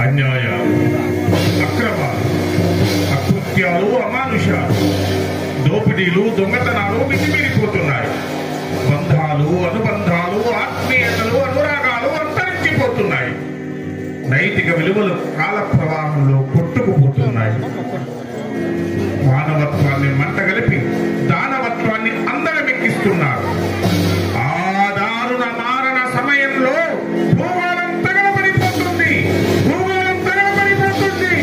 అన్యాయాలు, అక్రమాలు, అకృత్యాలు, అమానుషాలు, దోపిడీలు, దొంగతనాలు మితిమీరిపోతున్నాయి. బంధాలు, అనుబంధాలు, ఆత్మీయతలు, అనురాగాలు అంతరించిపోతున్నాయి. నైతిక విలువలు కాల ప్రవాహంలో కొట్టుకుపోతున్నాయి. మానవత్వాన్ని మంటగలిపి దానవత్వాన్ని అందరమెక్కిస్తున్నారు. ఆ దారుణ మారణ సమయంలో భూగోళం తగలబడిపోతుంది. భూగోళం తగలబడిపోతుంది.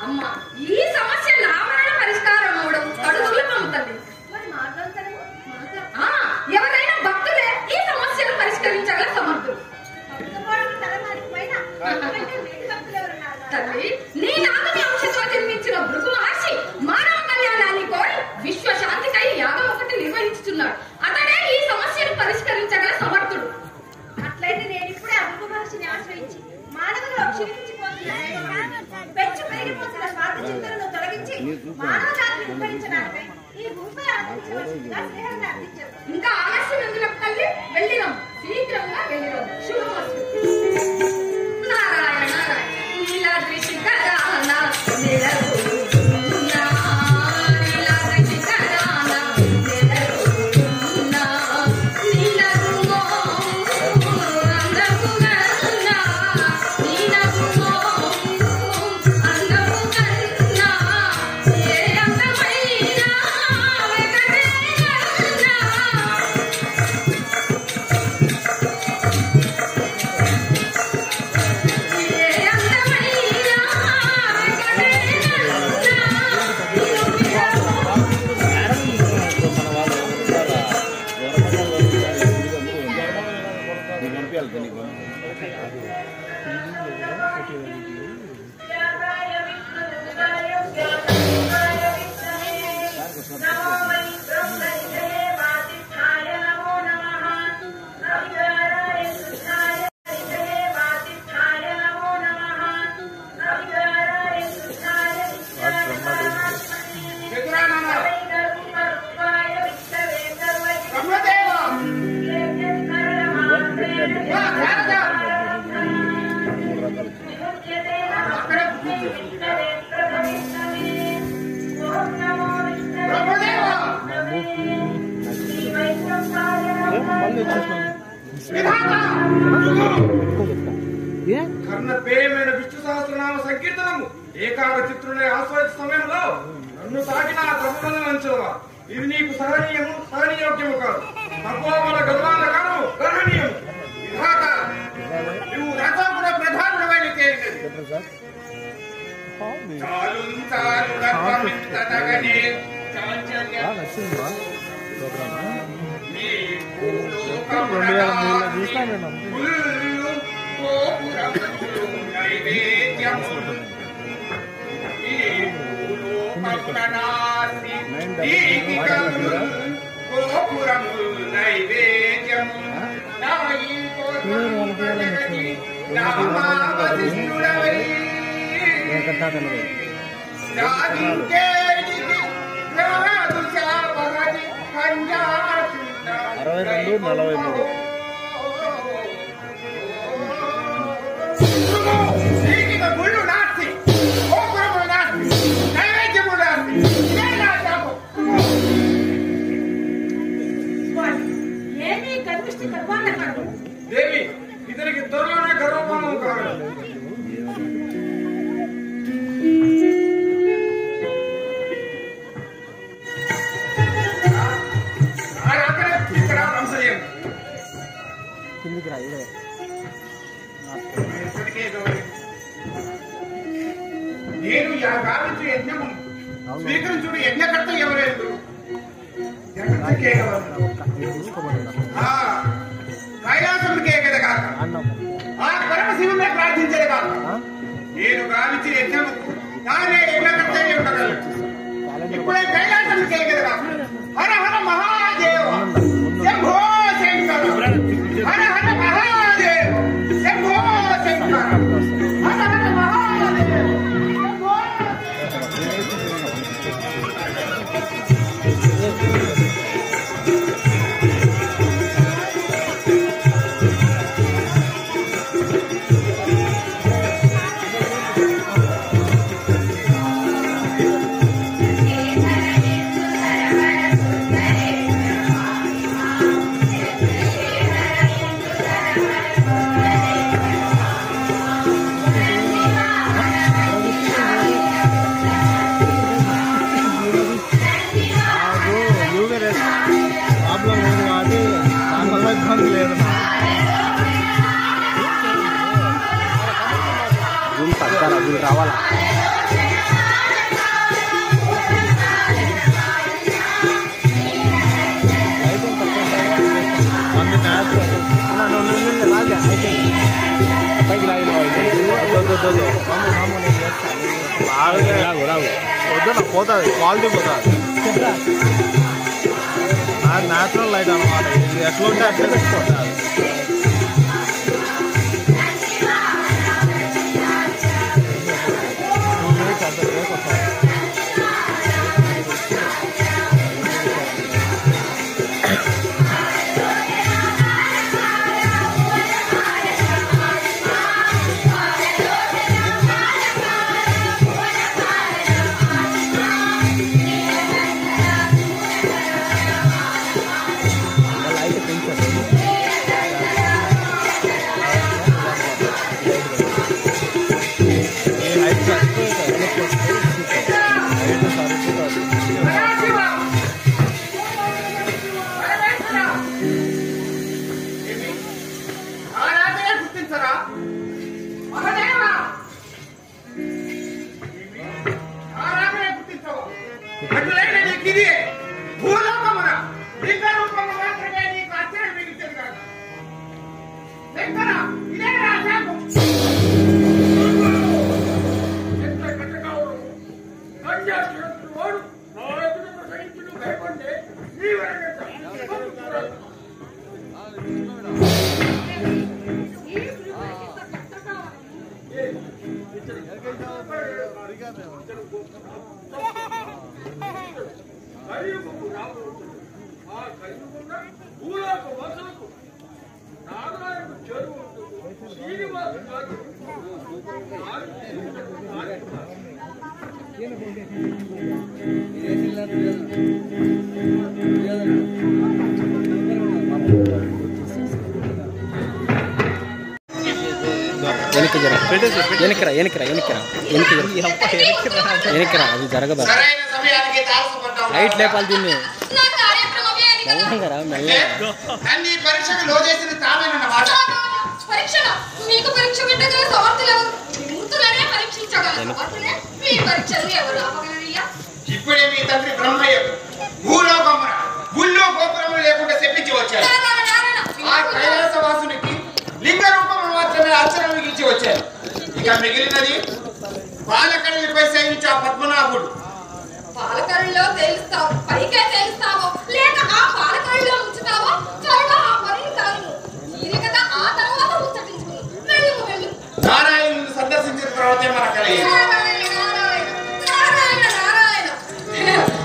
అమ్మ ఈ సమస్య నా వలన పరిష్కారం అవడం ఇంకా ఆలస్యం ఎందుకు తల్లి? వెళ్ళినాం, శీఘ్రంగా వెళ్ళినాం. శుభమస్తు. నారాయణ నీలాద్రి శిఖరాన నిలవుతున్నా, నీలాద్రి శిఖరాన నిలవుతున్నా, నీలగుమో అందము గన్నా, నీలగుమో అందము గన్నా, ఏ అందమైనా వెగటేగన్నా. కర్ణపేయమైన విష్ణు సహస్రనామ సంకీర్తనము ఏకాగ్ర చిత్రులై ఆస్వాదిత సమయంలో నన్ను తాకిన తప్పులంచవా, ఇది నీకు సహనీయోగ్యము కాదు. తపోబల గర్వాల కాను గ్రహణీయము. విధాత నువ్వు రథం కూడా ప్రధానమైన తేలినది. దేవి ఇతనికి త్వరలోనే గర్వపానం కావాలి. ఇక్కడ వంశయం నేను గావించు యజ్ఞము స్వీకరించుడు యజ్ఞకర్త ఎవరేందు కైలాసముడికే కదా కాక ఆ పరమశివుడే ప్రార్థించే కాక నేను గావించి యజ్ఞము నానే యజ్ఞకర్త ఉండగలను. ఇప్పుడే కైలాసముడికే కదా కాక హర హర మహాదేవ శంభో శంకర, హర హర మహాదేవ శంభో శంకర, హర హర మహాదేవ శంభో. రావాలా వద్దు పోతుంది క్వాలిటీ పోతుంది. న్యాచురల్ లైట్ అనమాట. ఎట్లా ఉంటే అట్లా పెట్టుకుంటారు. ఇది భూలోకమున లింగ రూపంలో మాత్రమే నీకు అచ్చడి మిగిలింది కాదు. శంకర, ఇదే నా శాపం. ఎంత కట్టకావుడు వాడు నా ఎదుట సైన్సుడు భయపడే నీ వరగట భూలోక వసలకు నారాయణుడు చెరువు శ్రీనివాసు వెనక్కిరా అది జరగదు. లైట్ లేపాలి దీన్ని. నా కార్యక్రమమే అని కదా. మెల్లగా మెల్లగా. అన్ని పరీక్షకు లోజేసిన తామేనన్నమాట. పరీక్షల మీకు పరీక్ష పెట్టగల సమర్థులు ఎవరు? మూర్తులనే పరీక్షించగల సమర్థులే మీ పరీక్షలు ఎవరు ఆపగలరయ్యా? ఇప్పుడే మీ తండ్రి బ్రహ్మయ్య భూలోకమున గుళ్ళో గోపురము లేకుండా చెప్పించి వచ్చారు. ఆ కైలాసవాసునికి లింగ రూపము మాత్రమే అర్చన మిగిల్చి వచ్చారు. ఇక మిగిలినది పాలకడలిపై సైనించి ఆ పద్మనాభుడు. పాలకరుల్లో తేలుస్తావు, పైకే తేలుస్తావో లేక ఆ పాలకరుల్లో ఉంచుతావో త్వరగా ఆ పనిని కాను. తీరి కదా ఆ తర్వాత ముచ్చటించుకుని వెళ్ళు వెళ్ళు. నారాయణుని సందర్శించిన తర్వాతే మన కలిగి నారాయణ నారాయణ నారాయణ నారాయణ.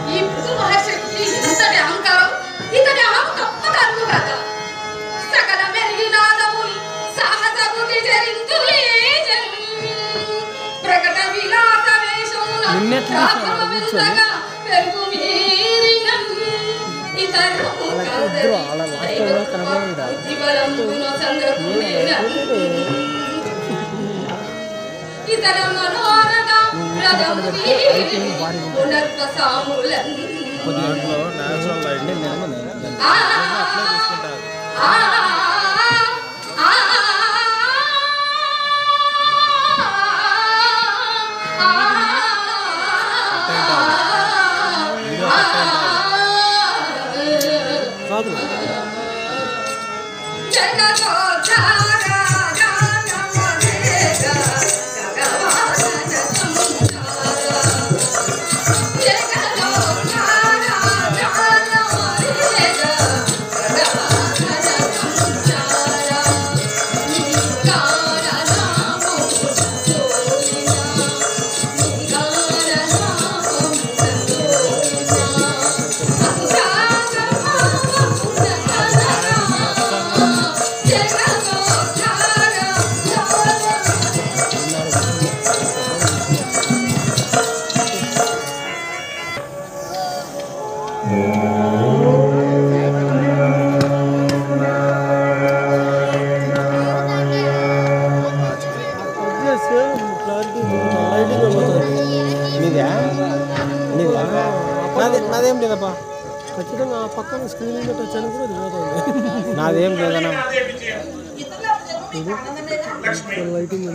ఈ భృగు మహర్షికి ఇంతటి అహంకారం, ఇతని అహం తప్పక అనురాగ. సకల మెరిగినాదముని సాహస బుద్ధి జరింతులే ప్రకట విలాస వేషమున పెరుగు మీరిన ఇతరు ఇతర మనోరణ పునర్వ సాములన్ నేచురల్ లైట్ నాదేం లేదప్పా ఖచ్చితంగా పక్కన స్క్రీన్ పెట్టొచ్చాను కూడా చూడదు. నాదేం లేదన్నా లైటింగ్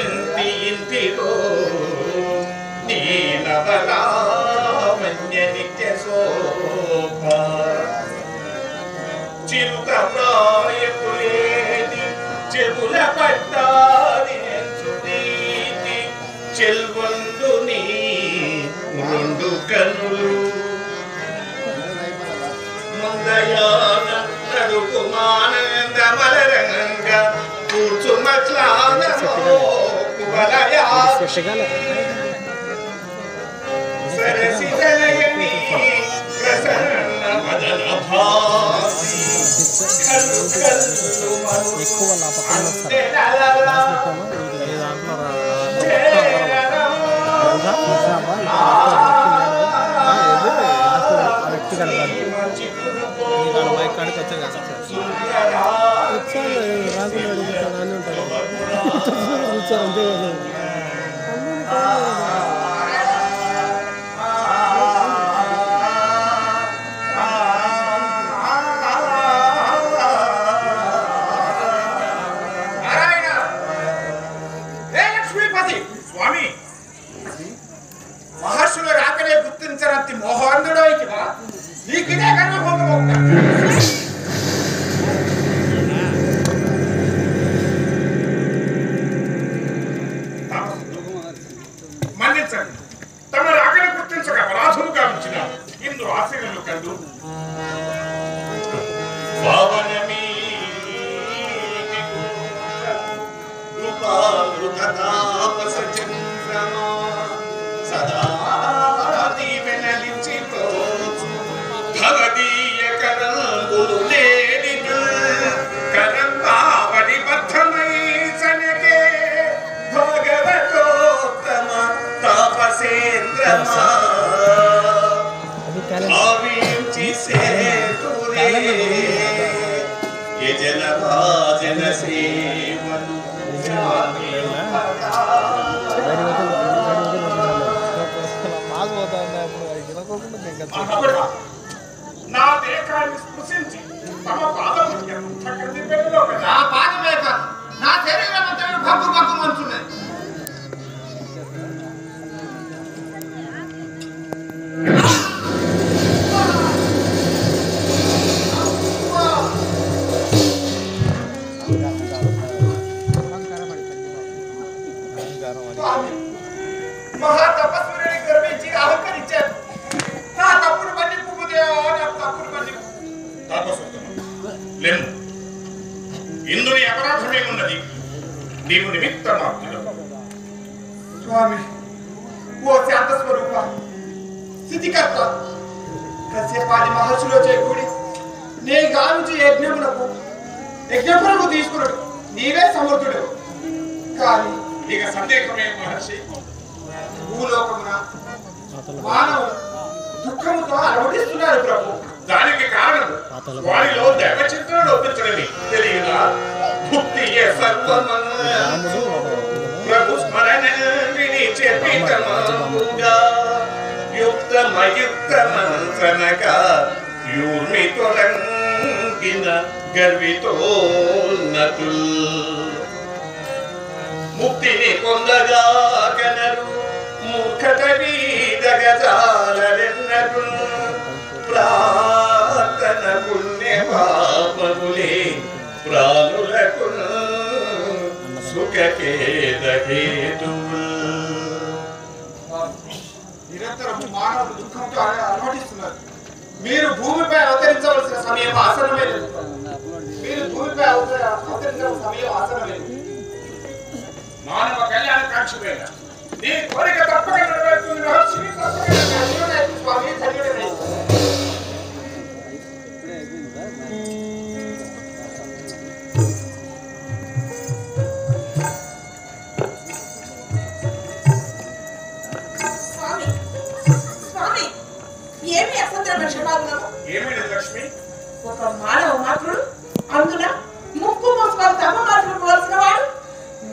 మేల్వంతియింటిలో నీలవలామన్య నిత్య శోభ చిరుత ప్రాయకులేని చెవుల పట్టాది చెల్వందు నీ రెండు కనులు ముందయాన నడుపు మానంద మలరంగ కూర్చుమట్లానమో కువలయా సరసి జనయని ప్రసన్న మదన భాసి కల్లు కల్లు మను ఎక్కువ నా పక్కన మైక్ కాడికి వచ్చాను రాకుండా ఇచ్చారు అంతే కదా. స్వామి మహర్షుల రాకనే గుర్తించనంత మోహందుడో ఇకివా నీకిదే గర్వభంగమవుతా మన్నించండి. తమ రాకనే గుర్తించక అపరాధము గావించిన ఇందు ఆశీర్వలు కందు పావనమీ సదా దీవెనలించి భవదీయ కరంగులు లేని కరంబావడి బద్ధమై సనకే భగవతోత్తమ తాపసేంద్రమా భావించి సేతురే యజన భాజన సేవను నా దేహాన్ని స్పృశించి తమ పాదము నా పాదమే కాదు నా శరీరం అంతా భగ్గు భగ్గు మంచున్నది. మహా తపస్సుని గర్వించి అహంకరించారు. నా తప్పుడు బండి పువ్వుదేవో నా తప్పుడు బండి లేము. ఇందుని అపరాధమేమున్నది? నీవు నిమిత్త మాత్రుడు. స్వామి ఓ శాంత స్వరూప స్థితికర్త కశ్యపాది మహర్షులో చేకూడి నే గావించి యజ్ఞములకు తీసుకున్నాడు నీవే సమర్థుడు. కానీ ఇక సందేహమే మహర్షి, భూలోకమున మానవులు దుఃఖముతో అలవడిస్తున్నారు ప్రభు. దానికి కారణం వారిలో దైవ చింతన లోపించడమే. తెలియదా? భుక్తి ప్రభు స్మరణ చెప్పితముగా యుక్తమయుక్తమంత్రనగా యూర్మి తొలంగిన గర్వితోన్నతు ముక్తిని పొందగా కనరు మూర్ఖత వీదగజాలరెన్నరు ప్రార్థన పుణ్య పాపములే ప్రాణులకు సుఖకేదకేతువు. నిరంతరం మానవులు దుఃఖంతో అలవాటిస్తున్నారు. మీరు భూమిపై అవతరించవలసిన సమయం ఆసనమే లేదు. మీరు భూమిపై అవతరించవలసిన సమయం ఆసనమే లేదు. మానవ కళ్యాణ కాంక్షమైన నీ కోరిక తప్పక నెరవేరుతుంది. మహర్షిని తప్పక నెరవేరుతుంది. స్వామి ధన్యుడైన ఏమిటి లక్ష్మి? ఒక మానవ మాత్రుడు అందున ముక్కు మూసుకొని తమ మాత్రుడు పోల్సిన వాడు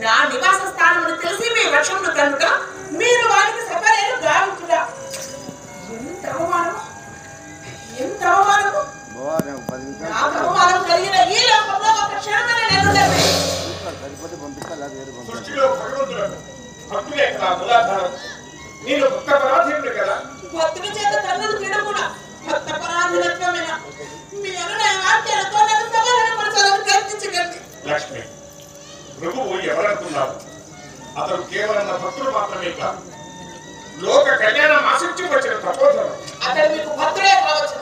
నా నివాస స్థానమును తెలిసి మీ వశమును కనుక మీరు వారికి సపరేలు గావించుగా ఎంత అవమానము, ఎంత అవమానము! నాకు అవమానం కలిగిన ఈ లోకంలో ఒక క్షణమైన నెలలేదు. సృష్టిలో భగవంతుడు భక్తులే కదా మూలాధారం. నేను భక్త పరాధీనుడు కదా. భక్తుల చేత కన్నులు తినకుండా భక్త పరాధీనత్వమైన మీ అనునయ వాక్యాలతో నన్ను సమాధానపరచాలని ప్రయత్నించగలిగి. లక్ష్మి, ప్రభువు ఎవరనుకున్నావు? అతను కేవలం నా భక్తుడు మాత్రమే కాదు, లోక కళ్యాణం ఆశించి వచ్చిన తపోధనం. అతడు మీకు భక్తుడే కావచ్చు,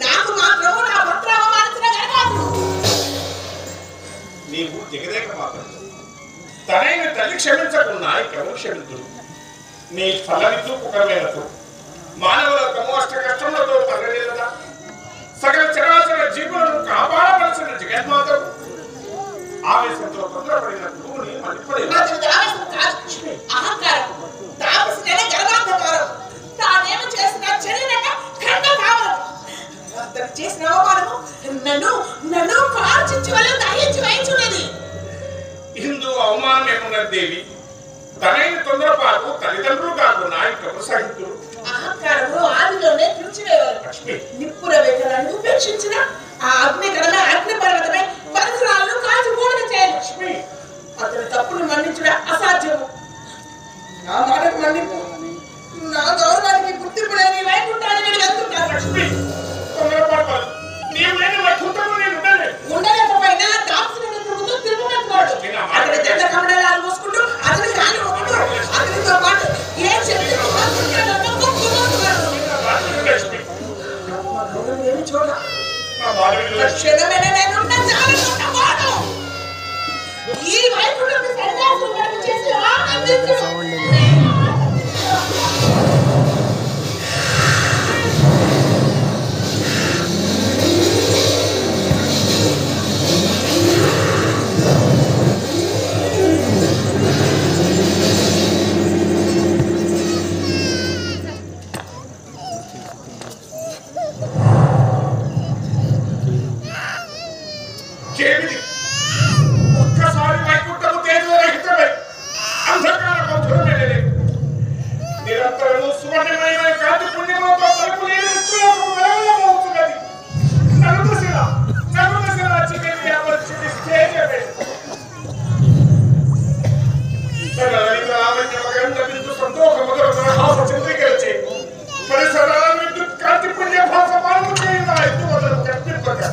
నాకు మాత్రం నా భక్తులు అవమానించిన కాదు. నీవు దిగదేక మాత్రం తనైన తల్లి క్షమించకున్నా ఇకను క్షమించుడు. నీ ఫలని చూపుకరమైనతో మానవుల అష్ట కష్టములతో తరలేదా? సకల చరాచర జీవులను కాపాడవలసిన జగన్మాతకు ఆవేశంతో తొందరపడిన భూమిని మళ్ళీ అహంకారం తాపసినే గర్వాంధకారం తానేమి చేసిన చర్యనక ఖండ కావడం అతను చేసిన అవమానము నన్ను కార్చిచ్చి వల్ల దహించి వేయించున్నది. హిందూ అవమానం ఏమున్నది దేవి? తనైన తొందరపాటు తల్లిదండ్రులు కాకుండా ఇంకెవరు సహితులు? అహంకారము ఆదిలోనే తుడిచివేవారు. నిప్పుల వేగలను ఉపేక్షించిన ఆ అగ్నికరమే అగ్ని పర్వతమే పరిసరాలను కాల్చిపోవడం చేయాలి. లక్ష్మి అతని తప్పును మన్నించడం అసాధ్యము. నా మాటకు మన్నింపు, నా గౌరవానికి గుర్తింపు లేని వైకుంఠాన్ని నేను వెళ్తున్నాను. లక్ష్మి తొందరపాటు నీవు లేని వైకుంఠము నేను ఉండలేకపోయినా దాప్సుని తిరుగుతూ తిరుగుతున్నాడు. అతని దండ కమడలాలు మూసుకుంటూ అతని కాలు ఒకడు అతనితో పాటు ఏ శక్తి ఈ వైపుడు సన్యాసం చేసి ఆనందించు. ఒక్కసారి వైకుంఠము తేజోరహితమై అంధకార బంధురమే నిరంతరము సువర్ణమైన కాంతి పుణ్యములతో పలుకు లేని విశ్వలోకము వెలవెలమవుతున్నది. నలుదశల చికెన్ అమర్చింది స్థేయమే. తన లలిత లావణ్య మకరంద బిందు సంతోష మధుర హాస చంద్రికలచే పరిసరాల విద్యుత్ కాంతి పుణ్య భాస పాలన చేయన ఎత్తువదలు కట్టింపగా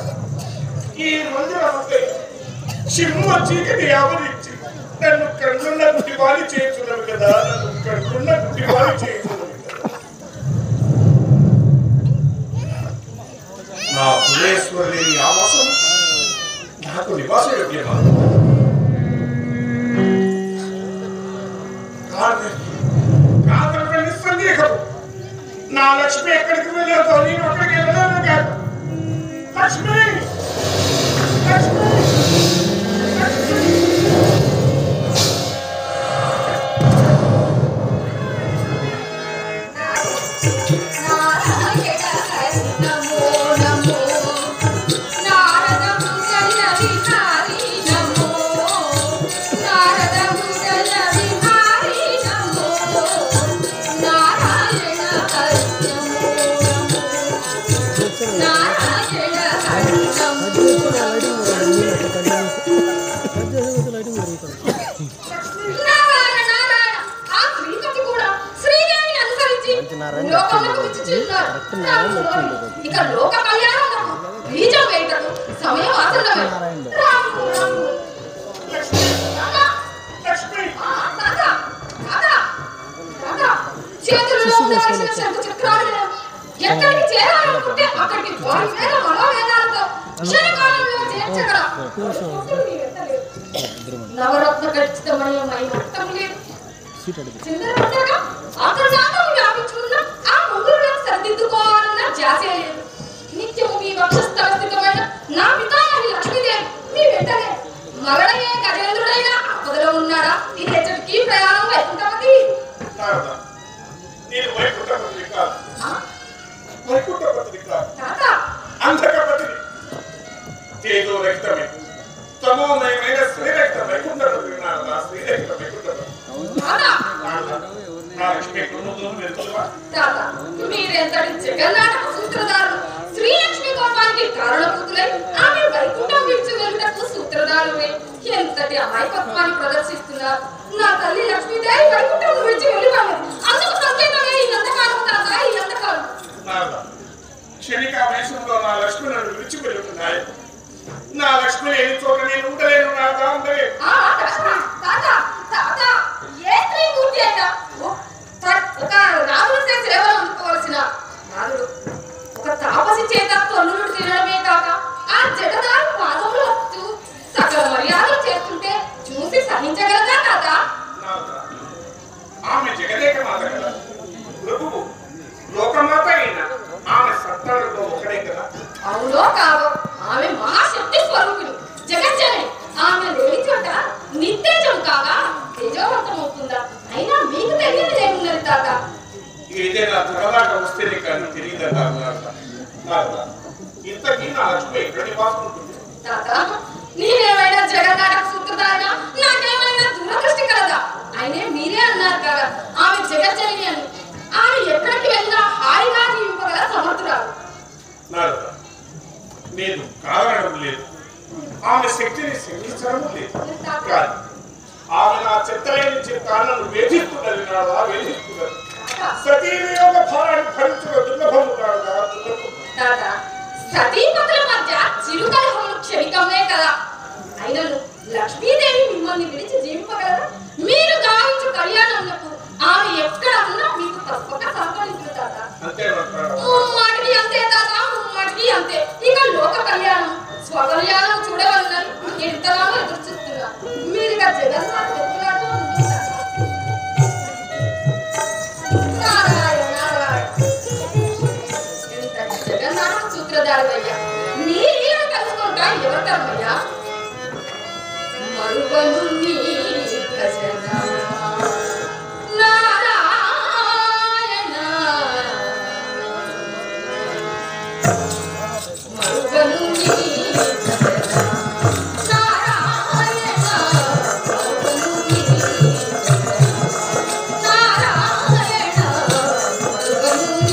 ఈ మందిరమంతే చిమ్మ చీకటి ఆవరించి నన్ను కళ్ళున్న గుడ్డివారి చేస్తున్నవి కదా, నన్ను కళ్ళున్న గుడ్డివారి చేస్తున్నవి కదా. నా భువనేశ్వరి ఆవాసం నాకు నివాస యోగ్యమా? కాదన్న నిస్సందేహము నా లక్ష్మి ఎక్కడికి వెళ్ళేదో నేను అక్కడికి వెళ్ళాను కాదు. లక్ష్మి లక్ష్మి ఇక లోక కళ్యాణం బీజం వేయటం సమయం ఆసన్నమే. చేతుల్లో ఉండాల్సిన శంకు చక్రాలను ఎక్కడికి చేరాలనుకుంటే అక్కడికి వేల మనోవేదాలతో క్షణకాలంలో చేర్చగల నవరత్న ఖచ్చితమయమై మొత్తం లేదు. చిందరపడ్డాక ఆకర్షాతం వ్యాపించుకున్న ఆ ముంగురులను సరిదిద్దుకోవాలన్న ధ్యాసే లేదు. నిత్యము మీ వక్షస్థల స్థితమైన నా పితామహి లక్ష్మీదేవి మీ వెంటనే మరణయే గజేంద్రుడైన ఆపదలో ఉన్నాడా? ఇది ఎచ్చటికి ప్రయాణం వైకుంఠపతి. నేను వైకుంఠపతి కాదు, వైకుంఠపతి కాదు, అంధకపతి. తేజోరహితమే తమోమయమైన శ్రీరహిత వైకుంఠపతి. శ్రీరహిత వైకుంఠపతి మీరెంతటి జగన్నాటక సూత్రధారులు. శ్రీలక్ష్మి కోపానికి కారణభూతులై ఆమె వైకుంఠం విడిచి వెళ్ళటకు సూత్రధారులే ఎంతటి అమాయకత్వాన్ని ప్రదర్శిస్తున్నారు. నా తల్లి లక్ష్మీదేవి వైకుంఠం విడిచి వెళ్ళిపోయింది. అందుకు సంకేతమే ఈ అంధకారం తాత, ఈ అంధకారం. క్షణిక వేషంలో నా లక్ష్మి నన్ను విడిచి వెళ్తున్నాయి. నా లక్ష్మి లేని చోట నేను ఉండలేను. నా దాంతరే ఏ స్త్రీ పూర్తి అయినా ఒక రాజులు సేవలు అందుకోవాల్సిన రాజుడు ఒక తాపసి చేత తొన్నులు తినడమే కాక ఆ జటదారు పాదములు వస్తూ సకల మర్యాదలు చేస్తుంటే చూసి సహించగలదా కాదా? ఆమె జగదేక మాత కదా, ప్రభువు లోకమాత అయినా ఆమె సత్తాలలో ఒకడే కదా. అవునో కాదో ఆమె మహాశక్తి స్వరూపిణి జగజ్జనే. ఆమె లేని చోట ఆమె శక్తిని శక్తించడం లేదు. కానీ ఆమె నా చిత్తలేని కారణాలు వేధిస్తున్నది నాడా, వేధిస్తున్నది. సతీవియోగ భారాన్ని భరించుకో దుర్లభము కాదా, దుర్లభము. సతీపతుల మధ్య చిరుకలహములు క్షణికమే కదా. అయినను లక్ష్మీదేవి మిమ్మల్ని విడిచి జీవింపగలరా? మీరు గావించు కళ్యాణములకు ఆమె ఎక్కడ ఉన్నా మీకు తప్పక సహకరించు తాత. ముమ్మాటికి అంతే తాత, ముమ్మాటికి అంతే. ఇక లోక కళ్యాణం స్వకళ్యాణం చూడవలనని ఎంతగానో ఎదురు చూస్తున్నా. మీరు ఇక జగన్మాత ఎత్తులాడుతూ జగన్నాథ సూత్రధారయ్యా, నీ లీల కలుసుకుంటా ఎవరికమ్మయ్యా? మరువను నీ భజన నారాయణ, మరువను నీ భజన నారాయణ, మరువను నీ నారాయణ, మరువను నీ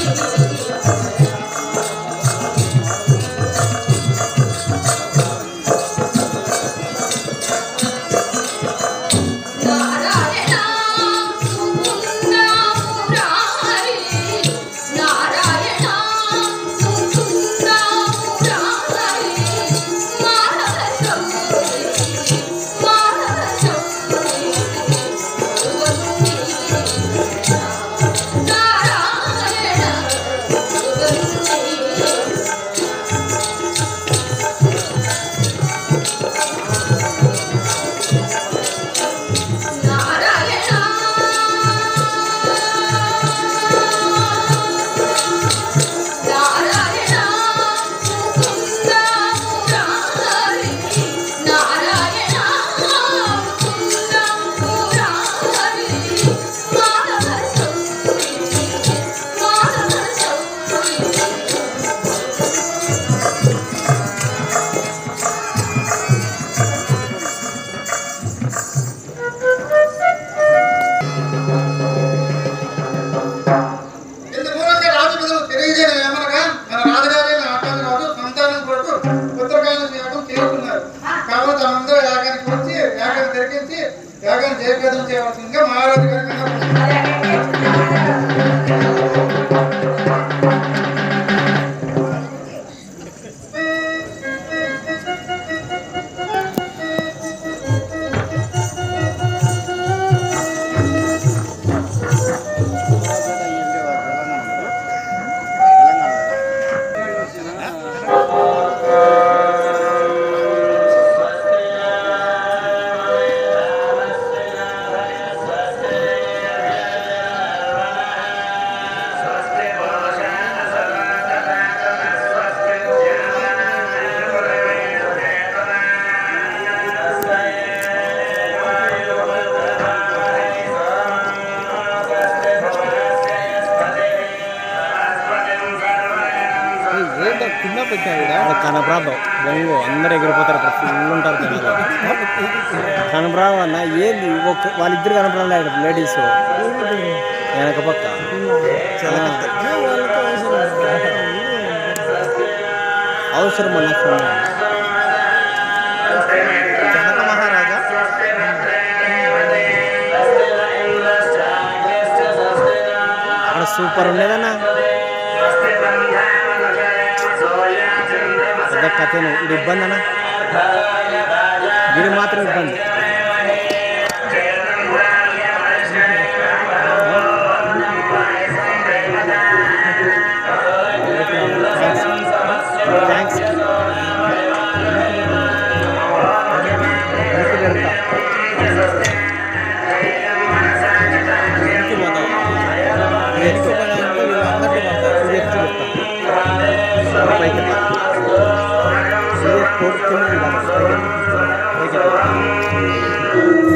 కనపరాదు బొంగు అందరు ఎగిరిపోతారు, ఫుల్ ఉంటారు కనపరావు అన్న. ఏంది వాళ్ళిద్దరు కనపరాలేదు లేడీస్ వెనక పక్క. అవసరం అన్న జనక మహారాజా అక్కడ సూపర్ ఉండేదన్నా. పెద్ద కథను ఇది ఇబ్బంది అన్న, ఇది మాత్రం ఇబ్బంది. థ్యాంక్స్.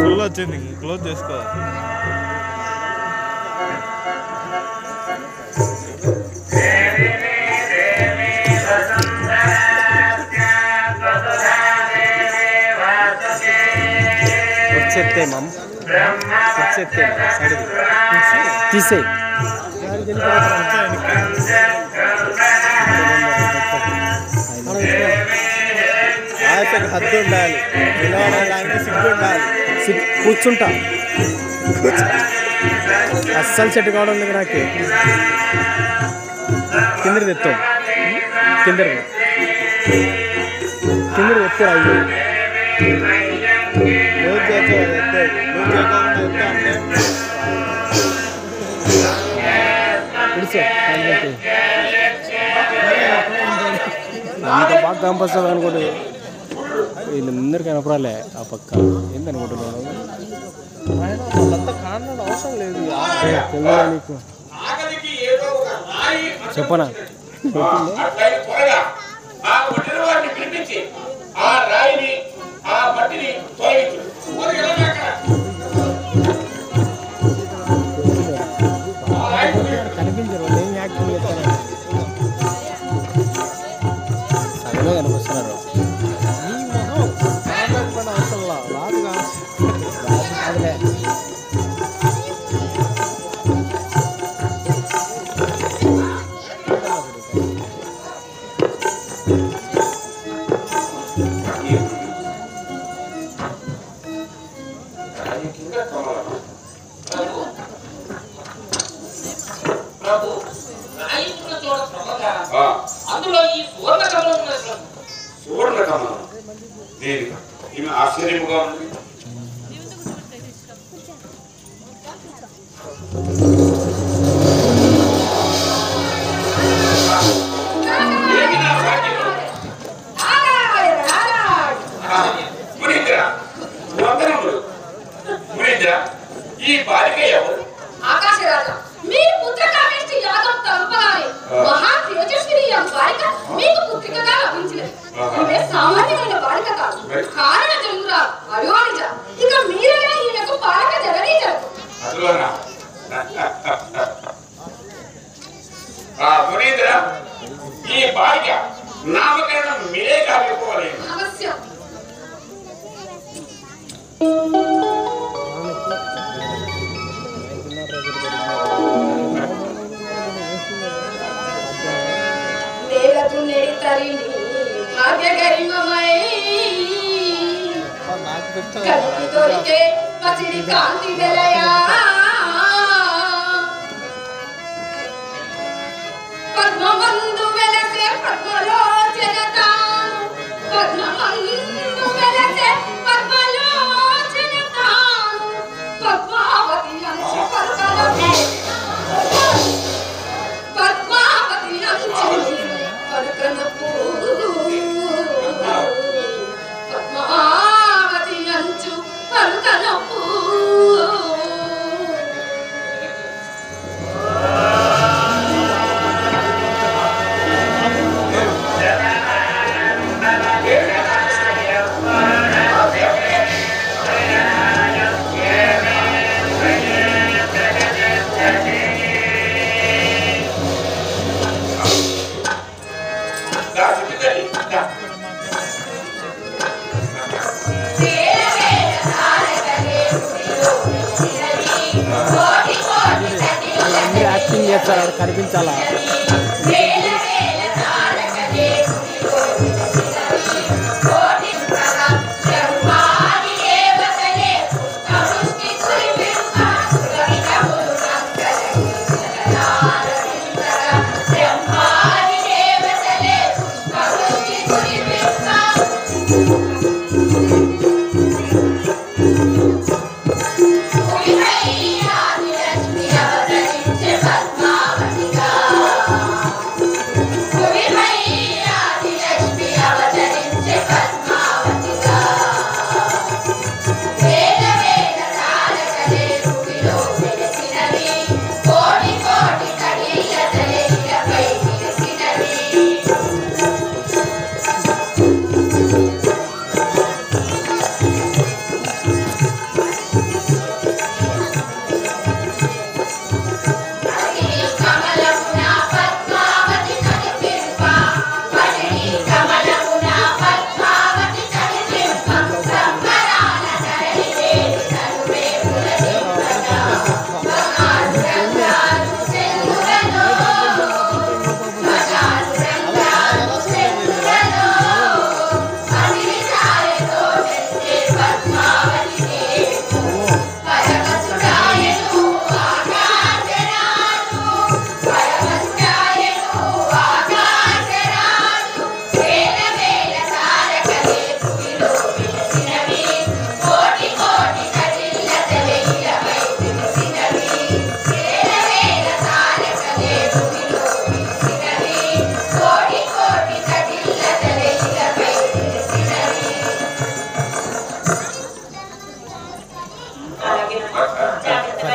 ఫుల్ వచ్చింది, క్లోజ్ చేసుకో. వచ్చేస్తే మమ్ వచ్చేస్తే సైడ్ తీసే భాషకు హద్దు ఉండాలి, నిలవడానికి సిగ్గు ఉండాలి. కూర్చుంటా అస్సలు చెట్టు కావడం లేదు నాకు. కిందకి తెస్తాం, కిందకి తెస్తా అయ్యి అంత బాగా కంపొస్తుంది అనుకోండి. వీళ్ళు ముందరికి కనపడాలే ఆ పక్క ఏందనుకుంటున్నాను. వాళ్ళంతా కారణాలు అవసరం లేదు నీకు చెప్పనా. కనిపించరు ఏం యాక్టింగ్ చేస్తాను సగమే కనిపిస్తున్నారు. అవసరం రాదు కాదులే. అందులో ఈ సువర్ణ కమలం ఉన్నది. సువర్ణ కమలం ఈమె ఆశ్చర్యముగా ఉంది. ఈ బాలిక ఎవరు? ఆకాశరాజా, మీ పుత్ర కామేష్టి యాగం తలపగానే మహా తేజస్విని బాలిక మీకు పుత్రికగా లభించినది. ఈమె సామాన్యమైన బాలిక కాదు, కారణ జన్మురాలు అయోనిజ. ఇక మీరే ఈమెకు పాలక జననీ జరుగు. ఈ బాలిక నామకరణం మీరే కాకపోవాలి. అవశ్యం. దేవకు నెడితరిని భాగ్యగరిమమై కలికి దొరికే పసిడి కాంతి వెలయా పద్మమందు వెలసే పద్మలోచన తాను పద్మమందు వెలసే పద్మలోచన తాను పద్మావతి అంచు పర్వతమే పద్మావతి అంచు పర్వతపు పద్మావతి అంచు పర్వతపు యాక్టింగ్ చేస్తారు, కనిపించాలా. పద్మావతిగా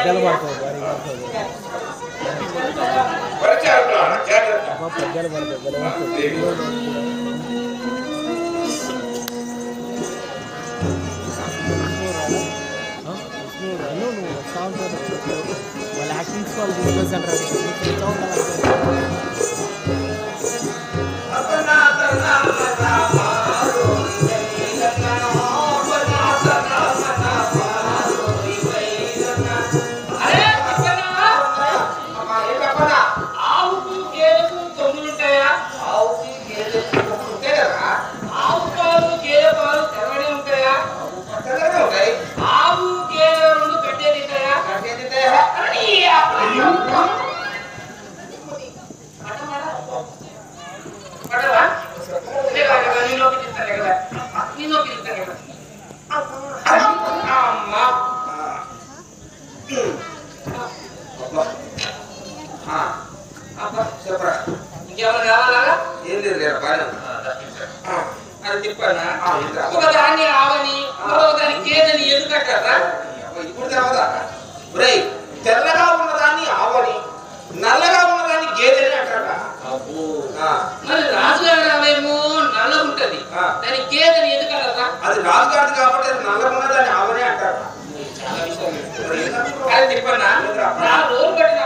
పెద్దలు పడతాయి భారీ పడుతుంది పెద్దలు పడతాయి నువ్వు వస్తా ఉంటారు వాళ్ళ యాక్టింగ్స్ వాళ్ళు బిజినెస్ అంటారు ఆవుకు గేదెకు కొమ్ములుంటాయా? ఆవుకి గేదెకు కొమ్ములు ఉంటాయి కదా. ఆవు పాలు గేదె పాలు తెల్లనే ఉంటాయా? తెల్లనే ఉంటాయి. ఆవు గేదె రెండు కట్టే తింటాయా? కట్టే తింటాయా? పడవా? నీలోకి తింటారు కదా, నీలోకి తింటారు కదా. అమ్మా చెప్పరా, ఇంకేమైనా కావాలా? ఏం లేదు లేదా బాగా అది చెప్పానా? ఒక దాన్ని ఆవని మరొక దాన్ని గేదెని ఎందుకంటారా? ఇప్పుడు తెలవదా? తెల్లగా ఉన్నదాన్ని ఆవని, నల్లగా ఉన్నదాన్ని గేదెని అంటారా? మరి రాజుగారు ఏమో నల్ల ఉంటది, దాని గేదెని ఎందుకంటారా? అది రాజుగారు కాబట్టి అది నల్లగా ఉన్నదాన్ని ఆవని అంటారా? అది చెప్పన్నా, నా రోజు బట్టి నా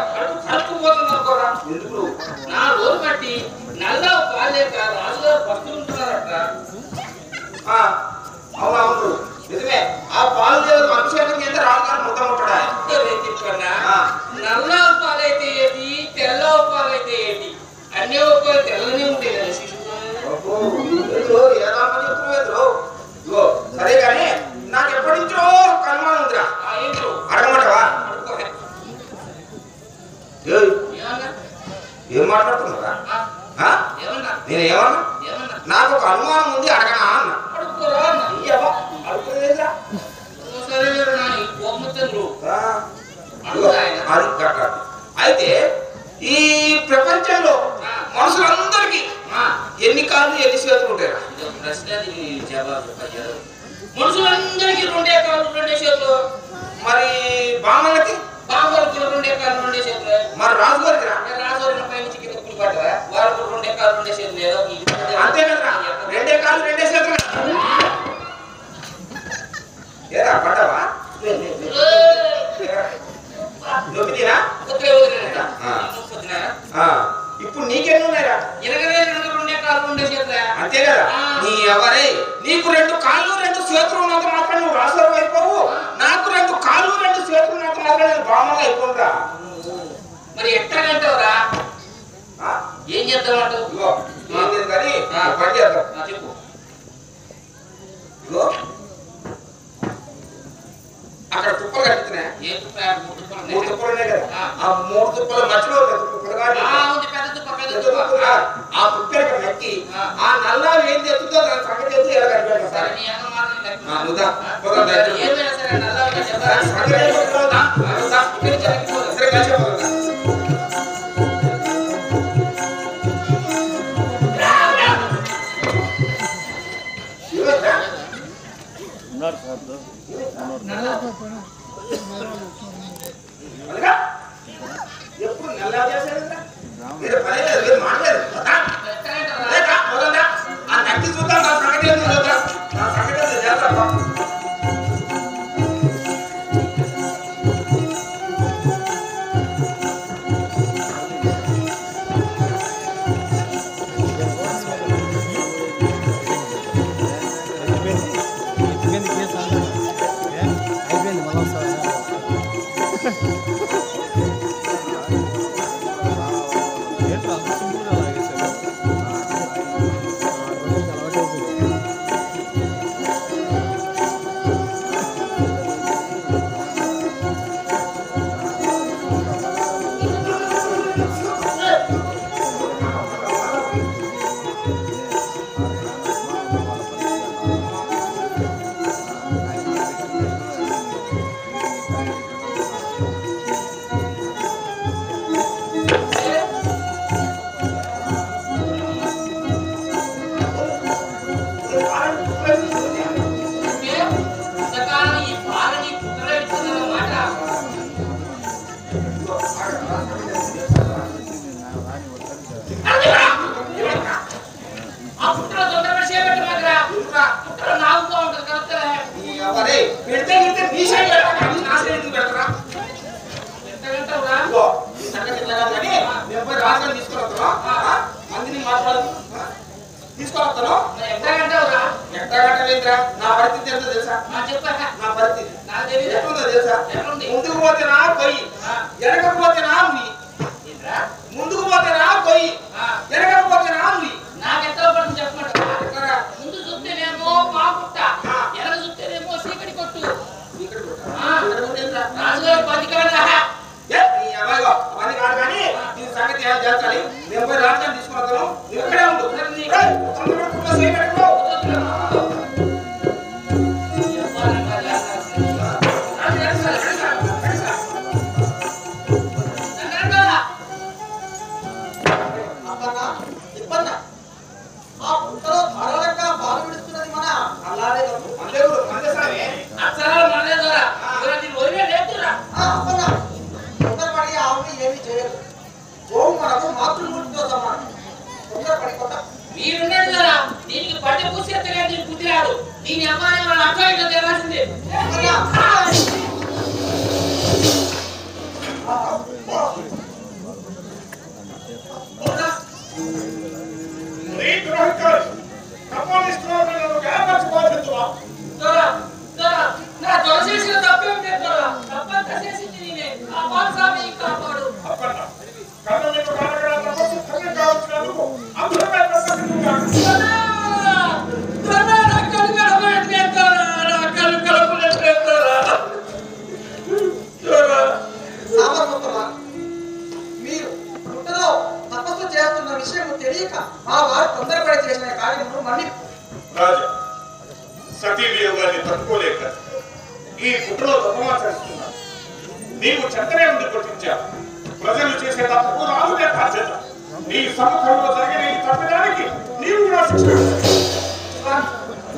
కడుపు పోతుంది అనుకోరా. ఎందుకు నా రోజు బట్టి నల్ల పాలేక రాజుగారు భక్తులు ఉంటున్నారట. అవునవును నిజమే, ఆ పాలు అభిషేకం చేత రాజుగారు ముద్ద ముట్టడా? చెప్పన్నా, నల్ల పాలైతే ఏంటి, తెల్ల పాలైతే ఏంటి? అన్ని ఒక్కరు తెల్లనే ఉంటాయి కదా శిశువు. సరే కానీ నాకు ఎప్పటి నుంచో కనుమానం ఉందిరా. అడగమంటావా? ఏం మాట్లాడుతున్నారా? నేను ఏమన్నా? నాకు ఒక అనుమానం ఉంది, అడగనా అన్న. అయితే ఈ ప్రపంచంలో మనుషులందరికీ ఎన్ని కాళ్ళు ఎన్ని చేతులు ఉంటాయా? మనుషులందరికీ రెండే కాళ్ళు రెండే చేతులు. మరి బామ్మలకి రెండే కాళ్ళు రెండే చేతులు. మరి రాజుగారికి రాజుగారి పై నుంచి కింద కుడి పడ్డా వాళ్ళకు రెండే కాళ్ళు రెండే చేతులు ఏదో అంతే కదా. రెండే కాళ్ళు రెండే చేతులు ఏరా పడ్డావా? ఇప్పుడు నీకెన్ని ఉన్నాయా? 22 రెండే కాళ్ళు రెండే చేతులే అంతే కదా. నీ ఎవరే నీకు 2 కాళ్ళు 2 చేతులు ఉన్నంత మాత్రం నువ్వు రాజుగారు అయిపోవు. నాకు 2 కాళ్ళు 2 చేతులు ఉన్నంత మాత్రం నేను బామ్మగా అయిపోరా. మరి ఎట్టాగంటావురా? ఏం చేద్దామంటావు? ఏం లేదు కానీ పని చేద్దాం. చెప్పు. ఇగో అక్కడ తుప్పలు కట్టుతున్నాయి. ఏ తుప్ప? 3 తుప్పలు ఉన్నాయి కదా. ఆ 3 తుప్పల మధ్యలో ఆ తుప్పలు ఇక్కడ నక్కి ఆ నల్ల ఏం తెచ్చుతో దాని సంగతి ఎత్తు ఎలా కనిపెడతా సార్? ఎప్పుడు నల్ల చేశారు మాట్లాడు ఆ నక్కి చూద్దాం. నా సంగతి చూద్దాం. నా సంగతి చేద్దాం. అయిపోయింది మళ్ళీ వస్తా పెడితే ఇంతే నీ సైడ్ పెట్టాలి నా సైడ్ ఎందుకు పెట్టరా ఎంతగంటావురా ఇదిగో ఈ సంగతి ఎట్లా కాదు కానీ నేను పోయి రాజధాని తీసుకురాను మందిని మాట్లాడు తీసుకురాను ఎంతగంటావురా ఎట్టగట్టలేదురా నా పరిస్థితి ఎంతో తెలుసా చెప్పా నా పరిస్థితి నాకు తెలియదు ఎట్లుందో తెలుసా ఎట్లుంది ముందుకు పోతేనా పొయ్యి వెనకపోతేనా నువ్వు ముందుకు పోతేనా పొయ్యి వెనకపోతేనా నువ్వు నాకెంత పడుతుంది చెప్పమంటారా ముందు చూస్తేనేమో పాపుట్ట వెనక చూస్తేనేమో చీకటి కొట్టు రాజుగారు 10 కాళ్ళ అవన్నీ కాదు కానీ దీని సంగతి ఏం చేస్తాను నేను పోయి రాజధాని తీసుకున్నాను నువ్వు ఇక్కడే ఉండు అక్షరాలు మనలే ద్వారా వదిలే లేదురా మీరున్నాడు కదా దీనికి పడ్డ పూసేత్తగా దీనికి పుట్టిరాడు దీని అమ్మాయి మన అబ్బాయిలో తెరాల్సిందే నా దొరసేసిన తప్పేం లేదు తప్పంతా చేసింది నేనే ఆ పాలస్వామి కాపాడు మీరు పుట్టలో తపస్సు చేస్తున్న విషయం తెలియక మా వారు తొందరపడి చేసిన కార్యమును మళ్ళీ రాజా సతీ వియోగాన్ని తట్టుకోలేక ఈ పుట్టలో తపమాచరిస్తున్నా నీవు చెత్తనే ఉండి కొట్టించావు ప్రజలు చేసే తప్పుకు రాజునే బాధ్యత నీ సముఖంలో జరిగిన ఈ తప్పడానికి నీవు కూడా శిక్ష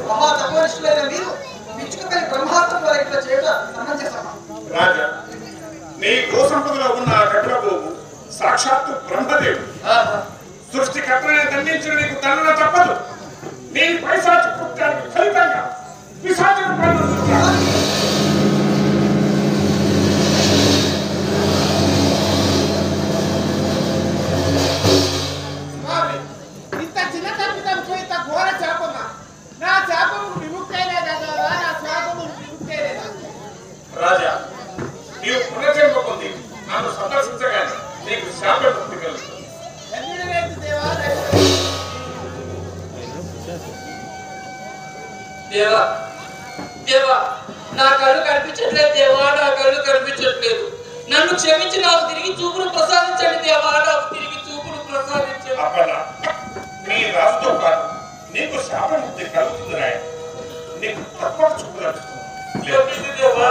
మహా తపనిష్ఠులైన మీరు పిచ్చుకపై బ్రహ్మాస్త్రం వరకు చేయడం సమంజసమా రాజా నీ గోసంపదలో ఉన్న కట్లబోగు సాక్షాత్తు బ్రహ్మదేవుడు సృష్టికర్తనే దండించిన నీకు దండన తప్పదు నీ పైశాచి కృత్యానికి ఫలితంగా పిశాచుడు ప్రారంభించాడు ఇంత చిన్న తప్పిదం ఇంత ఘోర చేపమా నా చేపము విముక్తైనా కదా నా శాపము విముక్తైనా రాజా నీవు పునర్జన్మ పొంది నన్ను సందర్శించగానే నీకు శాప ముక్తి కలుగుతుంది దేవా దేవా నా కళ్ళు కనిపించట్లేదు దేవా నా కళ్ళు కనిపించట్లేదు నన్ను క్షమించి నాకు తిరిగి చూపును ప్రసాదించండి దేవా నాకు తిరిగి చూపును ప్రసాదించండి అప్పన్న నీ రాజుతో పాటు నీకు శాప ముక్తి కలుగుతుంది రాయ నీకు తప్పక చూపులభిస్తుంది దేవా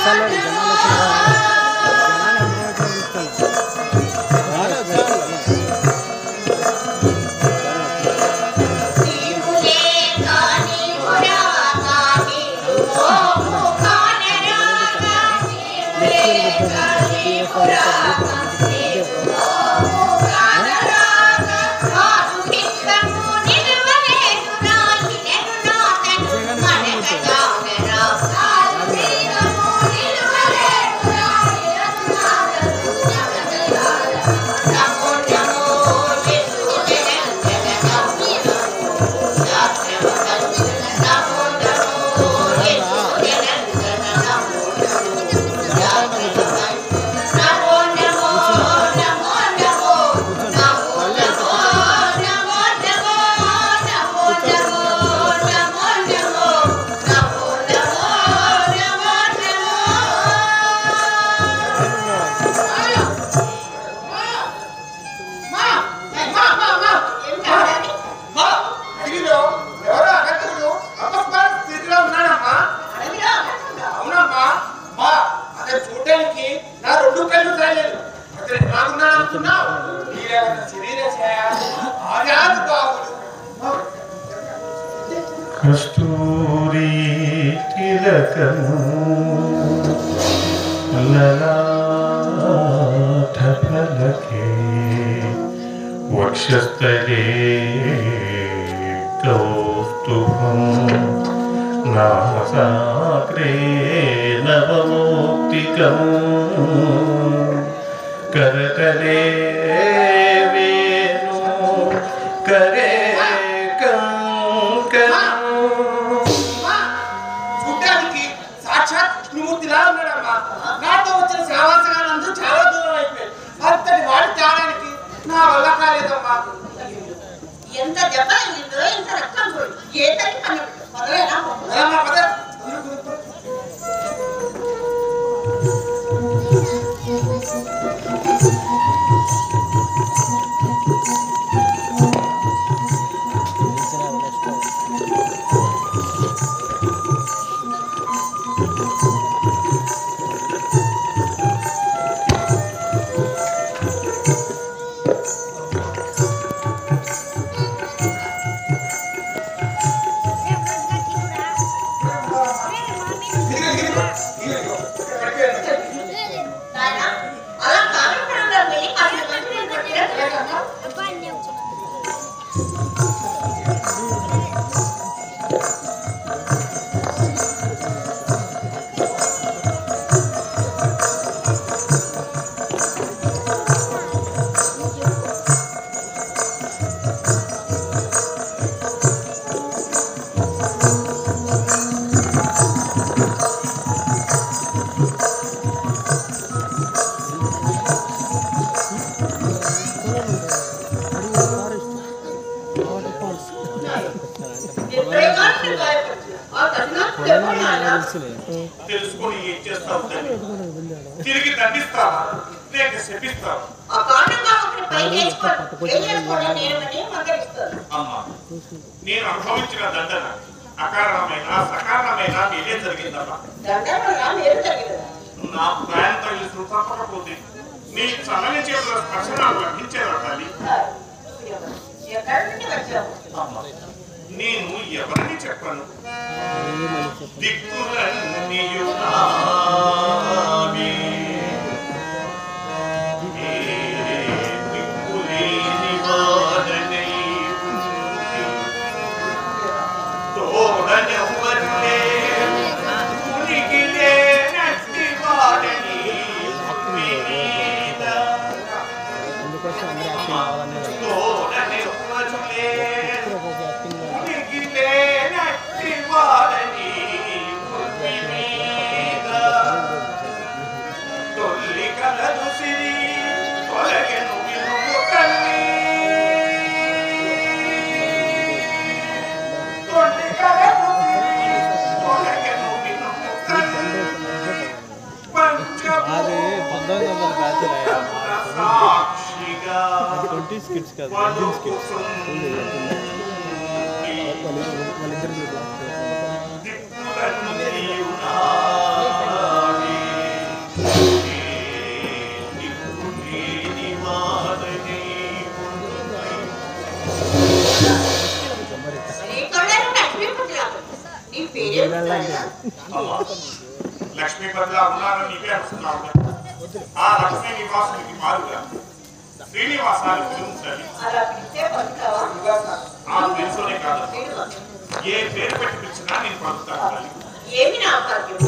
వస్తాడు జనాలు కస్తూరి తిలకము లలాట ఫలకే వక్షస్థలే కౌస్తుభం నాసాగ్రే నవమౌక్తికం కరతలే వేణు కరే చూడ్డానికి సాక్షాత్ కృష్ణమూర్తిలా ఉన్నాడమ్మా. నాతో వచ్చిన సేవాసగానందరూ చాలా దూరం అయిపోయారు. అంతటి వాడి తేడానికి నా వల్ల కాలేదమ్మా. ఎంత దెబ్బ అయిందో ఎంత రక్తం చూడు ఏ తల్లి కన్నా మొదలైనా అదమ్మా పద. అలా కామెంట్లో వెళ్ళి అసలు తెలుసుకొని ఏం చేస్తావు? తిరిగి దండిస్తావా లేక శపిస్తావా? అమ్మా, నేను అనుభవించిన దండన అకారణమైన సకారణమైన మీదే జరిగిందమ్మా. నా ప్రాయం తగిలి తప్పకపోతే నీ చల్లని చేతుల స్పర్శ నాకు లభించేదా తల్లి? నేను ఎవరిని చెప్పను. దిక్కులన్నీయు నావే, దిక్కులేని వాడనై తోడనెవ్వరులే, ఉనికి లేనట్టి వాడని మీద తోడనెవ్వరులే, ఉనికి లేనట్టి వాడని మీద తొల్లి కలదు సిరి తొలగెను వినుము కల్లి, తొల్లి కలదు సిరి తొలగెను వినుము కల్లి, సాక్షిగా 20 స్కిట్స్ కాదు, దిక్కులన్నీయు నావే. లక్ష్మీపతిలా ఉన్నారని నీకే అనుకున్నావు. ఆ లక్ష్మీ నివాసునికి మారుగా శ్రీనివాసాన్ని పిలుంచాలి. ఆ తెలుసునే కాదు, ఏ పేరు పెట్టి పిలిచినా నేను పలుకుతాను. ఏమి నా భాగ్యం.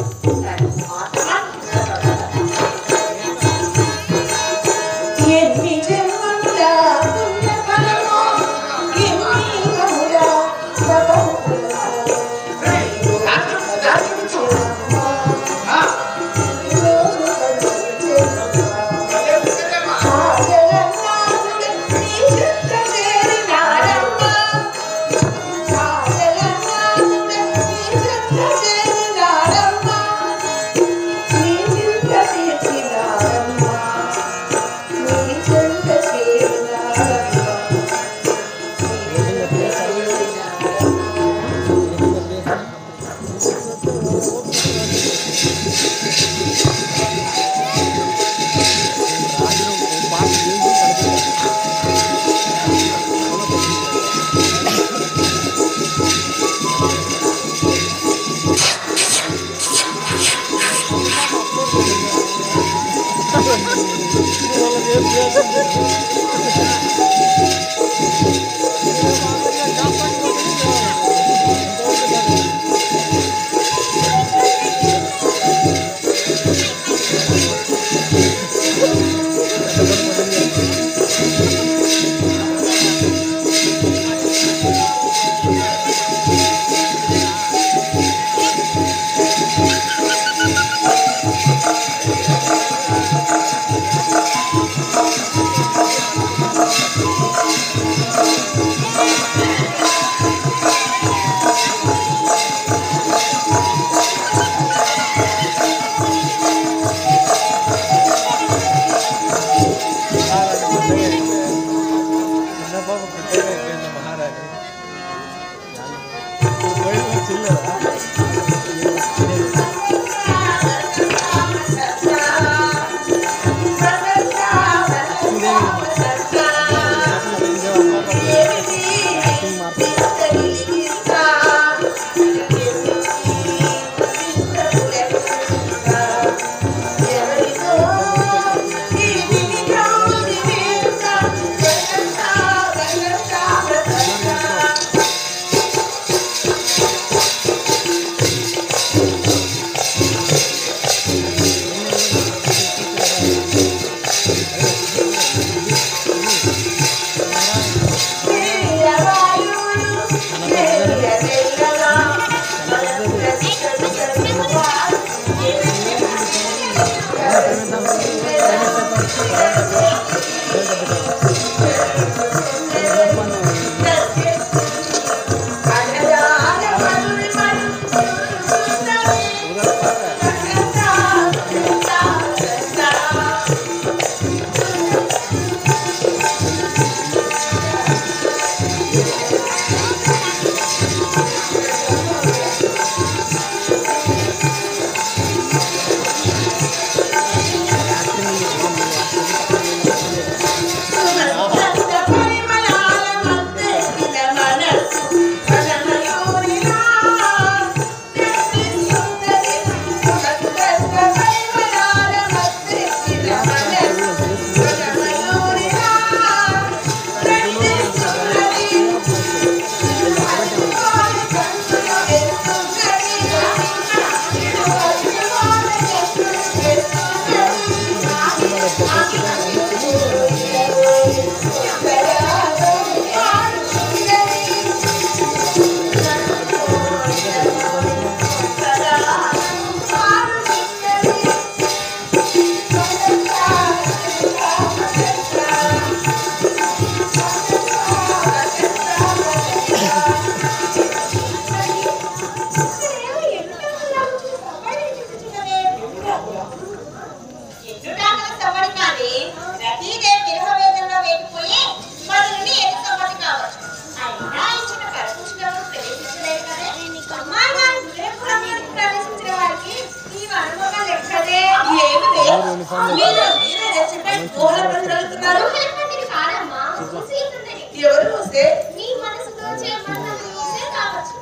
ఎవరు వస్తే నీ మనసులో చేపట్టాలి కావచ్చు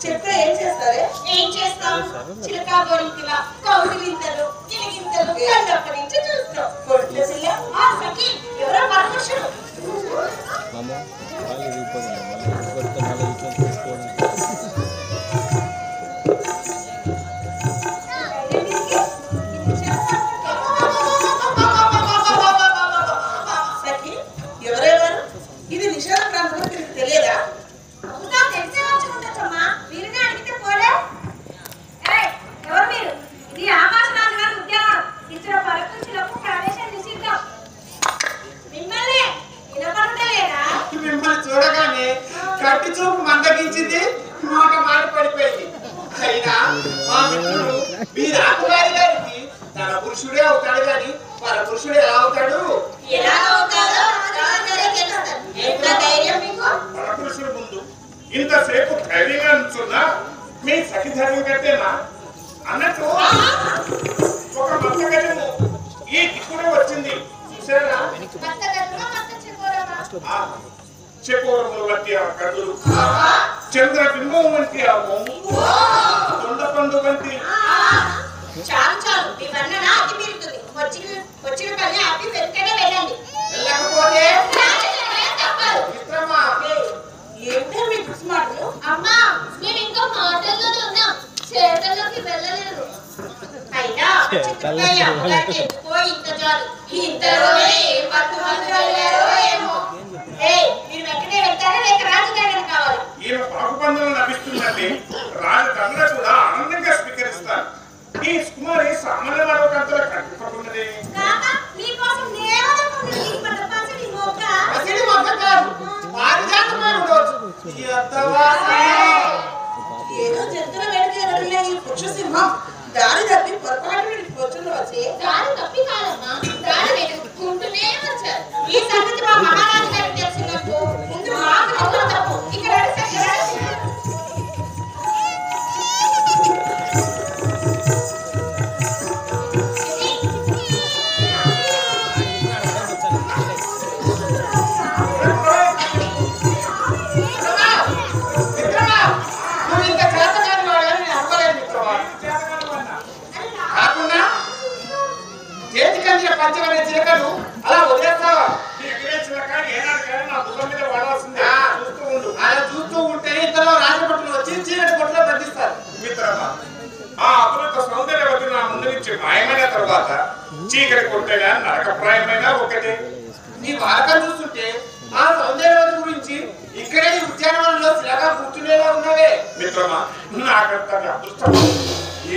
చెప్తే ఏం చేస్తారే? ఏం చేస్తాం? చిలకా గోరింతల కౌగిలింతలు గిలిగింతలు కళ్ళప్పటి నుంచి చూస్తాం. కొడుకుల పిల్ల ఆ సఖి ఎవరో పరమశుడు. సఖి ఎవరెవరు? ఇది నిషేధ ప్రాంతం తెలియదా? తెలిసే వచ్చుకుంటమ్మా. వీరిని అడిగితే పోలే. ఎవరు మీరు? ఇది ఆకాశరాజు గారి ఉద్యానం. ఇతర పరపురుషులకు ప్రవేశం నిషిద్ధం. మిమ్మల్ని వినపడలేదా? మిమ్మల్ని చూడగానే కట్టి చూపు మందగించింది, నోట మాట పడిపోయింది. అయినా మా మిత్రుడు మీ రాకుమారి గారికి తన పురుషుడే అవుతాడు కానీ పర పురుషుడు ఎలా అవుతాడు? ఎలా అవుతారో రాజుగారే తెలుస్తారు. ఎంత ధైర్యం మీకు? పరపురుషుడు ముందు ఇంతసేపు ధైర్యంగా నుంచున్నా మీ సఖి ధైర్యం కంటేనా అన్నట్టు ఒక మత్త గజము ఈ దిక్కునే వచ్చింది చూసారా? మత్త గర్భమా, మత్త చెకోరమా? చెకోరములు వంటి ఆ కన్నులు, చంద్రబింబం వంటి ఆ మొమ్ము, తొండపండు వంటి చాలు చాలు, మీ వర్ణన అతి మీరుతుంది. వచ్చిన పని ఆపి వెంటనే వెళ్ళండి. వెళ్ళకపోతే తప్పదు. మిత్రమా ఏంటో మీ మాటలు? అమ్మా, మేము ఇంకా మాటల్లోనే ఉన్నాం, చేతల్లోకి వెళ్ళలేదు. అయినా చిత్రకాయ అమ్మగారికి ఎందుకో ఇంత చాలు. ఇంతలోనే ఏం పట్టు మందులు వెళ్ళారో ఏమో. మీరు వెంటనే వెళ్తారా లేక రాజుగారిని కావాలి? ఈయన పాకుబంధంలో లభిస్తుందంటే రాజదండ్రులు కూడా ఆనందంగా స్వీకరిస్తారు. ఈ సుకుమారి సామాన్య మానవకంతలో కనిపించకున్నది. కాక మీకోసం దేవతకు ఈ పదపాసని మోక. అసలు మొక్క కాదు, పారిజాతమే ఉండవచ్చు. ఎంత వాసన! ఏదో జంతువుల వేడికి ఎగరలే ఈ పురుష సింహం దారి తప్పి పొరపాటు వచ్చుండు వచ్చి దారి తప్పి కాదమ్మా, దారి వెతుక్కుంటూనే వచ్చారు. ఈ సంగతి మా మహారాజు గారికి తెలిసినట్టు ముందు మాకు తెలియదు తప్పు. ఇక్కడ మిత్రమా, నువ్వు ఇంత చేతగాని వాడని నేను అనుకోలేదు మిత్రమా. కాకుండా చేతికందిన పంచమైన చిలకను అలా వదిలేస్తావా? ఎక్కడే చిలక ఏనాటికైనా నా ముఖం మీద వాడాల్సిందే. చూస్తూ ఉండు. అలా చూస్తూ ఉంటే ఇంతలో రాజభటులు వచ్చి చీకటి కొట్టులో బంధిస్తారు. మిత్రమా, ఆ అపూర్వ సౌందర్యవతి నా ముందు నుంచి మాయమైన తర్వాత చీకటి కొట్టేగా నరకప్రాయమైన ఒకటే. నీ వాడకం చూస్తుంటే ఆ సౌందర్యవతి గురించి ఇక్కడే ఈ ఉద్యానవనంలో శిలగా కూర్చునేలా ఉన్నవే. మిత్రమా, నాకంత అదృష్టం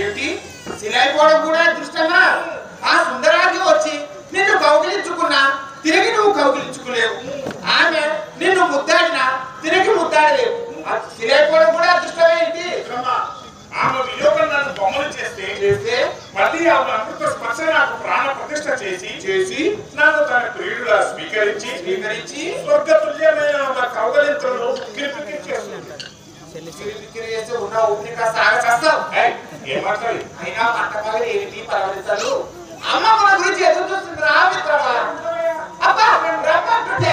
ఏమిటి, శిలైపోవడం కూడా అదృష్టమా? ఆ సుందరానికి వచ్చి నిన్ను కౌగిలించుకున్నా తిరిగి నువ్వు కౌగిలించుకోలేవు. ఆమె నిన్ను ముద్దాడినా తిరిగి ముద్దాడలేవు. ఆ శిలైపోవడం కూడా అదృష్టమే ఏంటి? మిత్రమా, ఆమె వియోగం నన్ను బొమ్మలు చేస్తే మళ్ళీ ఆమె అమృత స్పర్శ నాకు ప్రాణ ప్రతిష్ఠ చేసి నాకు తన ప్రియుడుగా స్వీకరించి స్వర్గతుల్యమైన ఆమె కౌగలింతలను కిరిపిక్కిరిచేస్తుంది. కిరికిరి చేసి ఉన్న ఊపిరి కాస్త ఆగచేస్తావు. ఏం మాట్లాడి అయినా పంట పగలు ఏమిటి పరవలింతలు? అమ్మ మన గురించి ఎదురు చూస్తుంది రా మిత్రమా. అబ్బా రమ్మంటుంటే